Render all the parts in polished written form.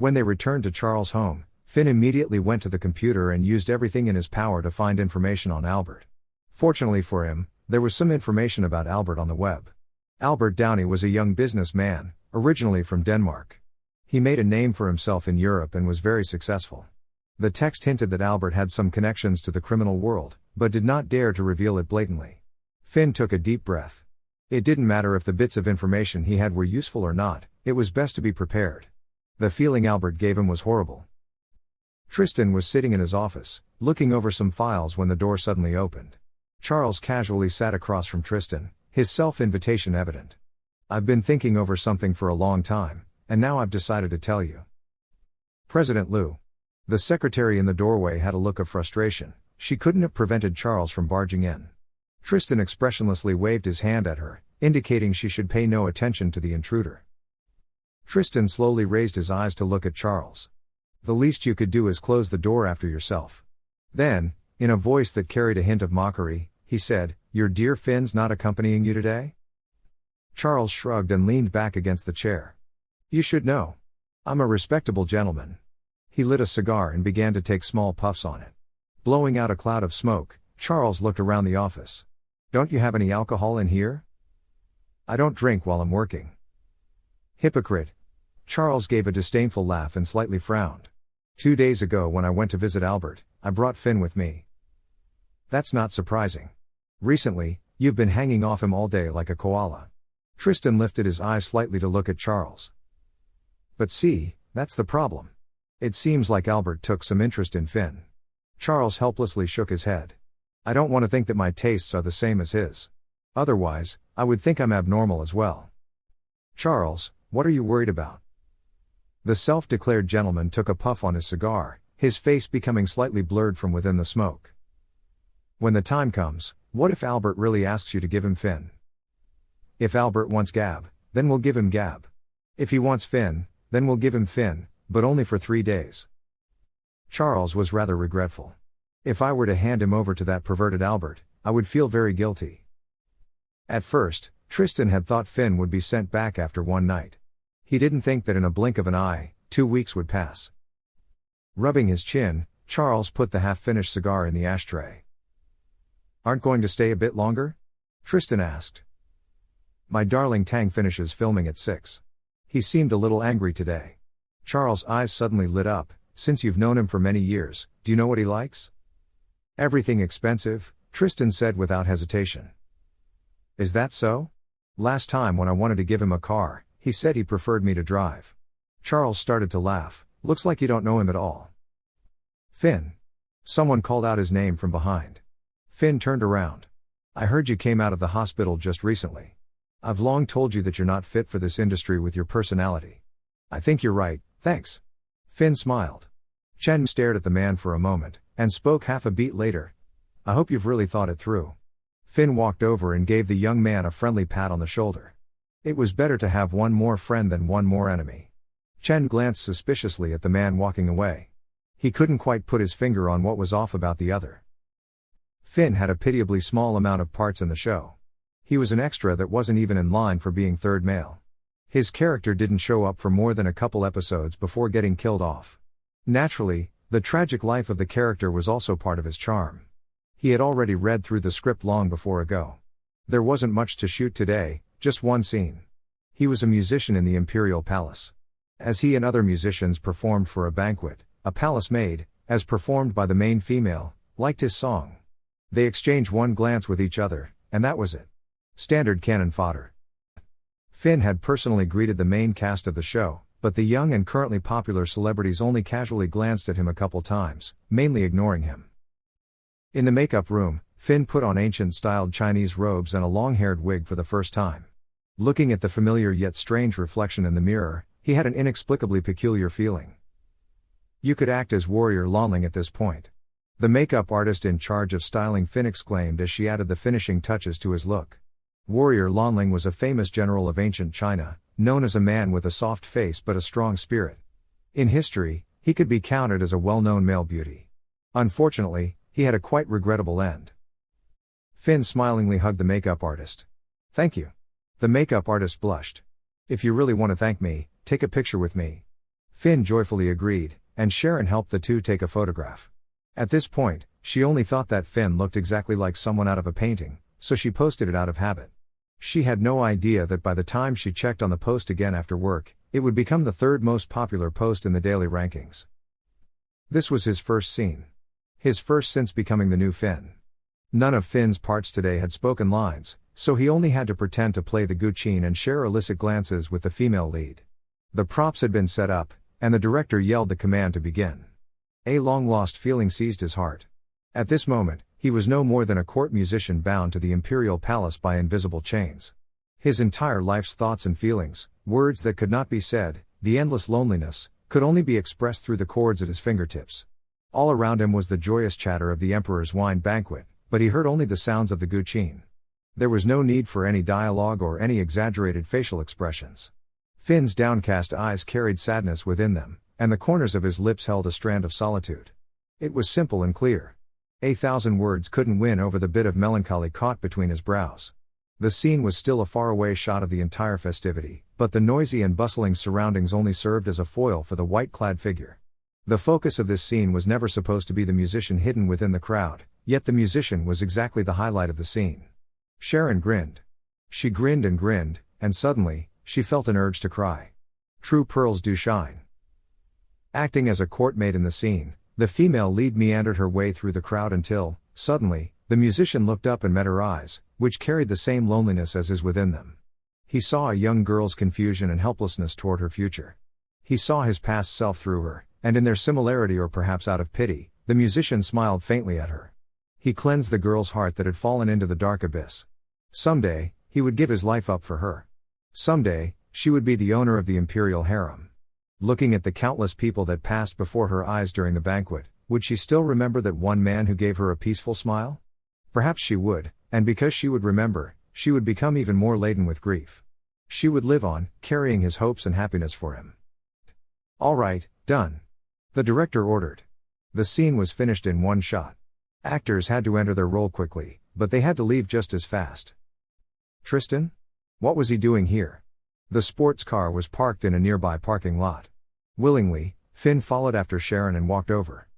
When they returned to Charles' home, Finn immediately went to the computer and used everything in his power to find information on Albert. Fortunately for him, there was some information about Albert on the web. Albert Downey was a young businessman, originally from Denmark. He made a name for himself in Europe and was very successful. The text hinted that Albert had some connections to the criminal world, but did not dare to reveal it blatantly. Finn took a deep breath. It didn't matter if the bits of information he had were useful or not, it was best to be prepared. The feeling Albert gave him was horrible. Tristan was sitting in his office, looking over some files when the door suddenly opened. Charles casually sat across from Tristan, his self-invitation evident. "I've been thinking over something for a long time, and now I've decided to tell you." President Liu. The secretary in the doorway had a look of frustration. She couldn't have prevented Charles from barging in. Tristan expressionlessly waved his hand at her, indicating she should pay no attention to the intruder. Tristan slowly raised his eyes to look at Charles. "The least you could do is close the door after yourself." Then, in a voice that carried a hint of mockery, he said, "Your dear Finn's not accompanying you today?" Charles shrugged and leaned back against the chair. "You should know. I'm a respectable gentleman." He lit a cigar and began to take small puffs on it. Blowing out a cloud of smoke, Charles looked around the office. "Don't you have any alcohol in here?" "I don't drink while I'm working." "Hypocrite." Charles gave a disdainful laugh and slightly frowned. "2 days ago when I went to visit Albert, I brought Finn with me." "That's not surprising. Recently, you've been hanging off him all day like a koala." Tristan lifted his eyes slightly to look at Charles. "But see, that's the problem. It seems like Albert took some interest in Finn." Charles helplessly shook his head. "I don't want to think that my tastes are the same as his. Otherwise, I would think I'm abnormal as well." "Charles, what are you worried about?" The self-declared gentleman took a puff on his cigar, his face becoming slightly blurred from within the smoke. "When the time comes, what if Albert really asks you to give him Finn? If Albert wants Gab, then we'll give him Gab. If he wants Finn, then we'll give him Finn, but only for 3 days." Charles was rather regretful. If I were to hand him over to that perverted Albert, I would feel very guilty. At first, Tristan had thought Finn would be sent back after one night. He didn't think that in a blink of an eye, 2 weeks would pass. Rubbing his chin, Charles put the half-finished cigar in the ashtray. "Aren't going to stay a bit longer?" Tristan asked. "My darling Tang finishes filming at 6. He seemed a little angry today." Charles' eyes suddenly lit up. "Since you've known him for many years, do you know what he likes?" "Everything expensive," Tristan said without hesitation. "Is that so? Last time when I wanted to give him a car, he said he preferred me to drive." Charles started to laugh. "Looks like you don't know him at all." "Finn." Someone called out his name from behind. Finn turned around. "I heard you came out of the hospital just recently. I've long told you that you're not fit for this industry with your personality." "I think you're right, thanks." Finn smiled. Chen stared at the man for a moment, and spoke half a beat later. "I hope you've really thought it through." Finn walked over and gave the young man a friendly pat on the shoulder. It was better to have one more friend than one more enemy. Chen glanced suspiciously at the man walking away. He couldn't quite put his finger on what was off about the other. Finn had a pitiably small amount of parts in the show. He was an extra that wasn't even in line for being third male. His character didn't show up for more than a couple episodes before getting killed off. Naturally, the tragic life of the character was also part of his charm. He had already read through the script long before ago. There wasn't much to shoot today, just one scene. He was a musician in the Imperial Palace. As he and other musicians performed for a banquet, a palace maid, as performed by the main female, liked his song. They exchanged one glance with each other, and that was it. Standard canon fodder. Finn had personally greeted the main cast of the show, but the young and currently popular celebrities only casually glanced at him a couple times, mainly ignoring him. In the makeup room, Finn put on ancient-styled Chinese robes and a long-haired wig for the first time. Looking at the familiar yet strange reflection in the mirror, he had an inexplicably peculiar feeling. "You could act as Warrior Lanling at this point." The makeup artist in charge of styling Finn exclaimed as she added the finishing touches to his look. Warrior Lanling was a famous general of ancient China, known as a man with a soft face but a strong spirit. In history, he could be counted as a well-known male beauty. Unfortunately, he had a quite regrettable end. Finn smilingly hugged the makeup artist. "Thank you." The makeup artist blushed. "If you really want to thank me, take a picture with me." Finn joyfully agreed, and Sharon helped the two take a photograph. At this point, she only thought that Finn looked exactly like someone out of a painting, so she posted it out of habit. She had no idea that by the time she checked on the post again after work, it would become the third most popular post in the daily rankings. This was his first scene. His first since becoming the new Finn. None of Finn's parts today had spoken lines, so he only had to pretend to play the Gucci and share illicit glances with the female lead. The props had been set up, and the director yelled the command to begin. A long-lost feeling seized his heart. At this moment, he was no more than a court musician bound to the imperial palace by invisible chains. His entire life's thoughts and feelings, words that could not be said, the endless loneliness, could only be expressed through the chords at his fingertips. All around him was the joyous chatter of the emperor's wine banquet, but he heard only the sounds of the Gucci. There was no need for any dialogue or any exaggerated facial expressions. Finn's downcast eyes carried sadness within them, and the corners of his lips held a strand of solitude. It was simple and clear. 1,000 words couldn't win over the bit of melancholy caught between his brows. The scene was still a faraway shot of the entire festivity, but the noisy and bustling surroundings only served as a foil for the white-clad figure. The focus of this scene was never supposed to be the musician hidden within the crowd, yet the musician was exactly the highlight of the scene. Sharon grinned. She grinned, and suddenly, she felt an urge to cry. True pearls do shine. Acting as a courtmaid in the scene, the female lead meandered her way through the crowd until, suddenly, the musician looked up and met her eyes, which carried the same loneliness as is within them. He saw a young girl's confusion and helplessness toward her future. He saw his past self through her, and in their similarity, or perhaps out of pity, the musician smiled faintly at her. He cleansed the girl's heart that had fallen into the dark abyss. Someday, he would give his life up for her. Someday, she would be the owner of the imperial harem. Looking at the countless people that passed before her eyes during the banquet, would she still remember that one man who gave her a peaceful smile? Perhaps she would, and because she would remember, she would become even more laden with grief. She would live on, carrying his hopes and happiness for him. All right, done. The director ordered. The scene was finished in one shot. Actors had to enter their role quickly, but they had to leave just as fast. Tristan? What was he doing here? The sports car was parked in a nearby parking lot. Willingly, Finn followed after Sharon and walked over.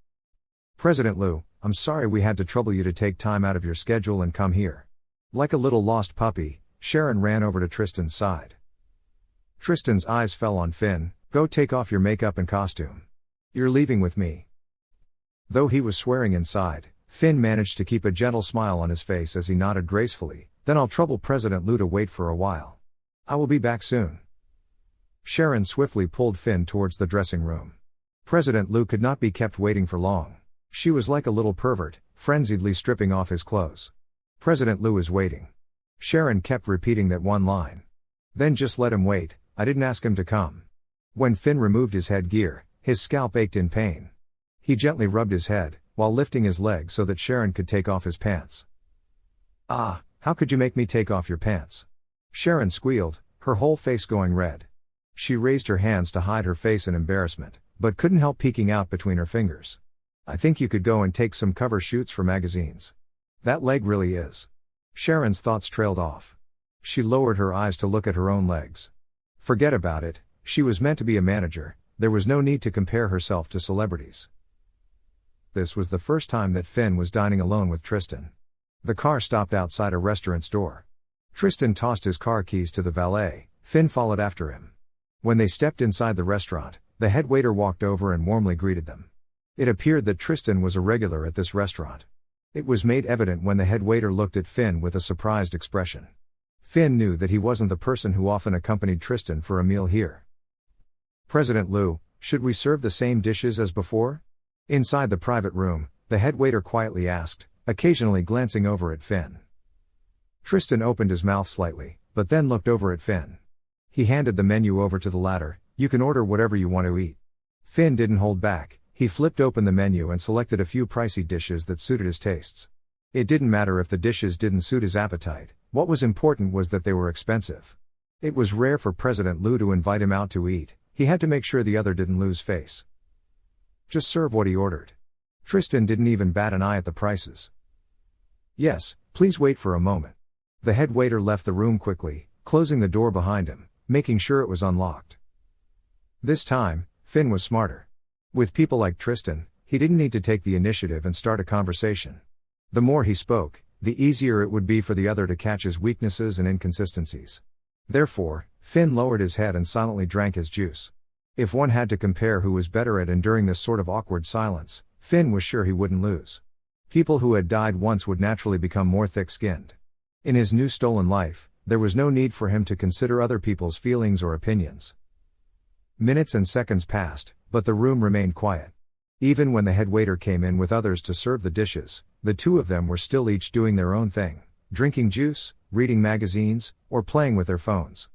President Liu, I'm sorry we had to trouble you to take time out of your schedule and come here. Like a little lost puppy, Sharon ran over to Tristan's side. Tristan's eyes fell on Finn. Go take off your makeup and costume. You're leaving with me. Though he was swearing inside, Finn managed to keep a gentle smile on his face as he nodded gracefully. Then I'll trouble President Liu to wait for a while. I will be back soon. Sharon swiftly pulled Finn towards the dressing room. President Liu could not be kept waiting for long. She was like a little pervert, frenziedly stripping off his clothes. President Liu is waiting. Sharon kept repeating that one line. Then just let him wait, I didn't ask him to come. When Finn removed his headgear, his scalp ached in pain. He gently rubbed his head, while lifting his leg so that Sharon could take off his pants. Ah, how could you make me take off your pants? Sharon squealed, her whole face going red. She raised her hands to hide her face in embarrassment, but couldn't help peeking out between her fingers. I think you could go and take some cover shoots for magazines. That leg really is. Sharon's thoughts trailed off. She lowered her eyes to look at her own legs. Forget about it, she was meant to be a manager, there was no need to compare herself to celebrities. This was the first time that Finn was dining alone with Tristan. The car stopped outside a restaurant's door. Tristan tossed his car keys to the valet, Finn followed after him. When they stepped inside the restaurant, the head waiter walked over and warmly greeted them. It appeared that Tristan was a regular at this restaurant. It was made evident when the head waiter looked at Finn with a surprised expression. Finn knew that he wasn't the person who often accompanied Tristan for a meal here. President Liu, should we serve the same dishes as before? Inside the private room, the head waiter quietly asked, occasionally glancing over at Finn. Tristan opened his mouth slightly, but then looked over at Finn. He handed the menu over to the latter. You can order whatever you want to eat. Finn didn't hold back, he flipped open the menu and selected a few pricey dishes that suited his tastes. It didn't matter if the dishes didn't suit his appetite, what was important was that they were expensive. It was rare for President Liu to invite him out to eat, he had to make sure the other didn't lose face. Just serve what he ordered. Tristan didn't even bat an eye at the prices. Yes, please wait for a moment. The head waiter left the room quickly, closing the door behind him, making sure it was unlocked. This time, Finn was smarter. With people like Tristan, he didn't need to take the initiative and start a conversation. The more he spoke, the easier it would be for the other to catch his weaknesses and inconsistencies. Therefore, Finn lowered his head and silently drank his juice. If one had to compare who was better at enduring this sort of awkward silence, Finn was sure he wouldn't lose. People who had died once would naturally become more thick-skinned. In his new stolen life, there was no need for him to consider other people's feelings or opinions. Minutes and seconds passed, but the room remained quiet. Even when the head waiter came in with others to serve the dishes, the two of them were still each doing their own thing, drinking juice, reading magazines, or playing with their phones.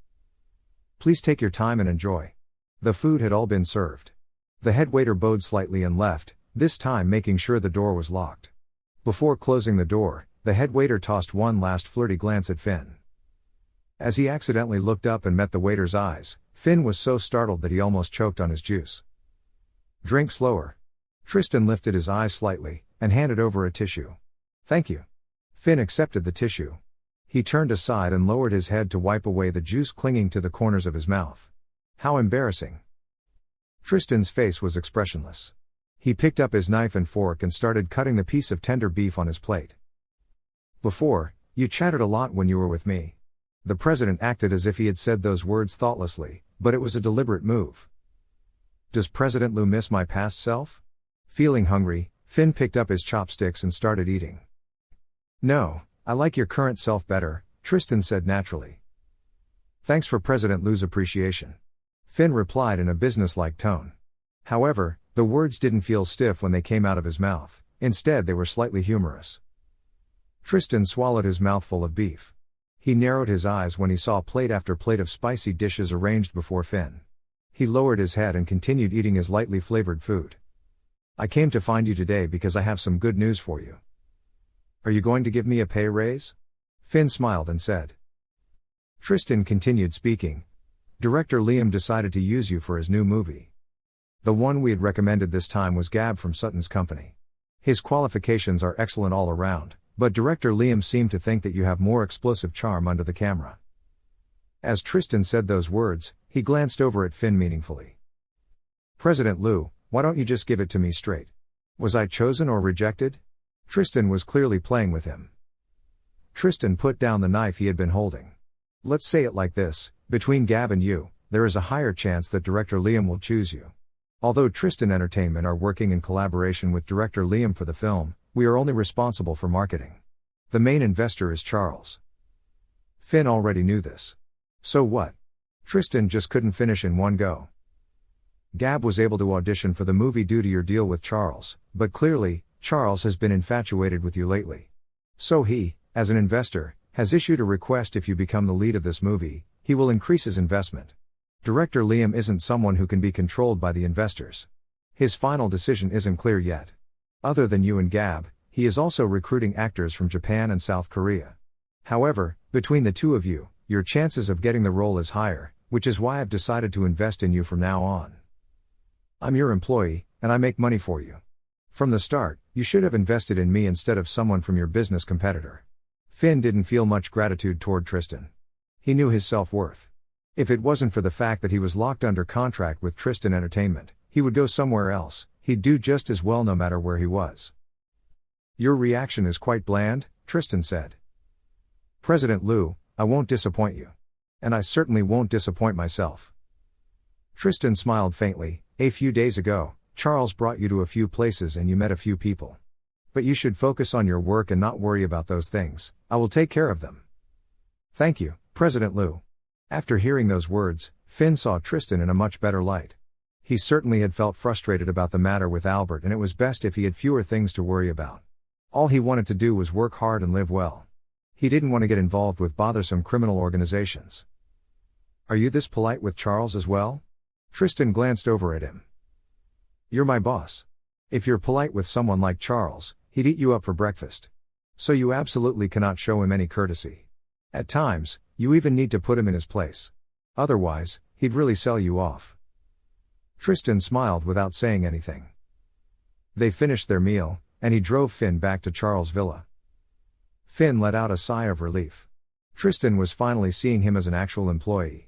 "Please take your time and enjoy." The food had all been served. The head waiter bowed slightly and left, this time making sure the door was locked. Before closing the door, the head waiter tossed one last flirty glance at Finn. As he accidentally looked up and met the waiter's eyes, Finn was so startled that he almost choked on his juice. "Drink slower." Tristan lifted his eyes slightly, and handed over a tissue. "Thank you." Finn accepted the tissue. He turned aside and lowered his head to wipe away the juice clinging to the corners of his mouth. How embarrassing. Tristan's face was expressionless. He picked up his knife and fork and started cutting the piece of tender beef on his plate. "Before, you chattered a lot when you were with me." The president acted as if he had said those words thoughtlessly, but it was a deliberate move. Does President Liu miss my past self? Feeling hungry, Finn picked up his chopsticks and started eating. "No, I like your current self better," Tristan said naturally. "Thanks for President Liu's appreciation," Finn replied in a businesslike tone. However, the words didn't feel stiff when they came out of his mouth, instead they were slightly humorous. Tristan swallowed his mouthful of beef. He narrowed his eyes when he saw plate after plate of spicy dishes arranged before Finn. He lowered his head and continued eating his lightly flavored food. "I came to find you today because I have some good news for you." "Are you going to give me a pay raise?" Finn smiled and said. Tristan continued speaking. "Director Liam decided to use you for his new movie. The one we had recommended this time was Gab from Sutton's company. His qualifications are excellent all around, but Director Liam seemed to think that you have more explosive charm under the camera." As Tristan said those words, he glanced over at Finn meaningfully. "President Liu, why don't you just give it to me straight? Was I chosen or rejected?" Tristan was clearly playing with him. Tristan put down the knife he had been holding. "Let's say it like this, between Gab and you, there is a higher chance that Director Liam will choose you. Although Tristan Entertainment are working in collaboration with Director Liam for the film, we are only responsible for marketing. The main investor is Charles." Finn already knew this. So what? Tristan just couldn't finish in one go. "Gab was able to audition for the movie due to your deal with Charles, but clearly, Charles has been infatuated with you lately. So he, as an investor, has issued a request if you become the lead of this movie, he will increase his investment. Director Liam isn't someone who can be controlled by the investors. His final decision isn't clear yet. Other than you and Gab, he is also recruiting actors from Japan and South Korea. However, between the two of you, your chances of getting the role is higher, which is why I've decided to invest in you from now on. I'm your employee, and I make money for you. From the start, you should have invested in me instead of someone from your business competitor." Finn didn't feel much gratitude toward Tristan. He knew his self-worth. If it wasn't for the fact that he was locked under contract with Tristan Entertainment, he would go somewhere else, he'd do just as well no matter where he was. "Your reaction is quite bland," Tristan said. "President Liu, I won't disappoint you. And I certainly won't disappoint myself." Tristan smiled faintly. "A few days ago, Charles brought you to a few places and you met a few people. But you should focus on your work and not worry about those things, I will take care of them." "Thank you, President Liu." After hearing those words, Finn saw Tristan in a much better light. He certainly had felt frustrated about the matter with Albert, and it was best if he had fewer things to worry about. All he wanted to do was work hard and live well. He didn't want to get involved with bothersome criminal organizations. "Are you this polite with Charles as well?" Tristan glanced over at him. "You're my boss. If you're polite with someone like Charles, he'd eat you up for breakfast. So you absolutely cannot show him any courtesy. At times, you even need to put him in his place. Otherwise, he'd really sell you off." Tristan smiled without saying anything. They finished their meal, and he drove Finn back to Charles' villa. Finn let out a sigh of relief. Tristan was finally seeing him as an actual employee.